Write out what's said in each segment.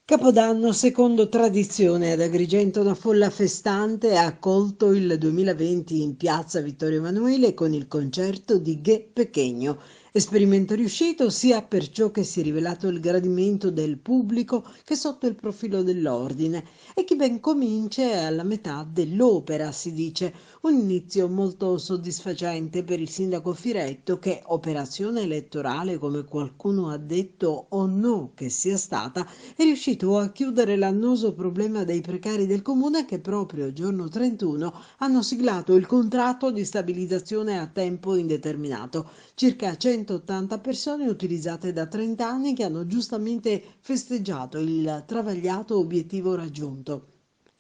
Capodanno, secondo tradizione, ad Agrigento una folla festante ha accolto il 2020 in piazza Vittorio Emanuele con il concerto di Ghe Pequeño. Esperimento riuscito sia per ciò che si è rivelato il gradimento del pubblico che sotto il profilo dell'ordine. E chi ben comincia è alla metà dell'opera, si dice. Un inizio molto soddisfacente per il sindaco Firetto che, operazione elettorale come qualcuno ha detto o no che sia stata, è riuscito a chiudere l'annoso problema dei precari del comune che proprio giorno 31 hanno siglato il contratto di stabilizzazione a tempo indeterminato. Circa 180 persone utilizzate da 30 anni che hanno giustamente festeggiato il travagliato obiettivo raggiunto.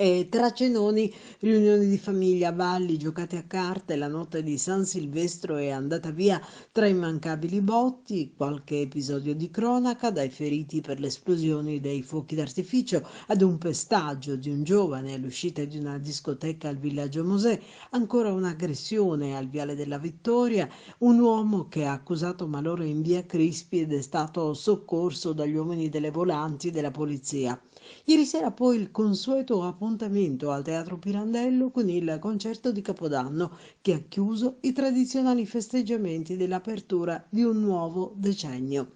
E tra cenoni, riunioni di famiglia, balli, giocate a carte, la notte di San Silvestro è andata via tra immancabili botti, qualche episodio di cronaca, dai feriti per le esplosioni dei fuochi d'artificio ad un pestaggio di un giovane all'uscita di una discoteca al villaggio Mosè, ancora un'aggressione al Viale della Vittoria, un uomo che ha accusato malore in via Crispi ed è stato soccorso dagli uomini delle volanti della polizia. Ieri sera poi il consueto appuntamento al Teatro Pirandello con il concerto di Capodanno che ha chiuso i tradizionali festeggiamenti dell'apertura di un nuovo decennio.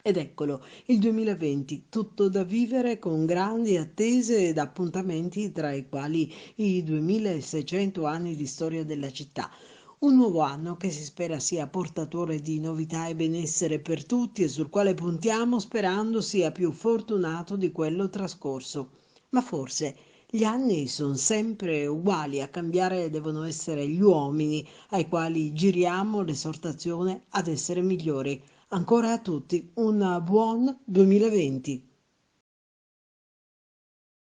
Ed eccolo, il 2020, tutto da vivere con grandi attese ed appuntamenti tra i quali i 2600 anni di storia della città. Un nuovo anno che si spera sia portatore di novità e benessere per tutti e sul quale puntiamo sperando sia più fortunato di quello trascorso. Ma forse gli anni sono sempre uguali, a cambiare devono essere gli uomini ai quali giriamo l'esortazione ad essere migliori. Ancora a tutti un buon 2020.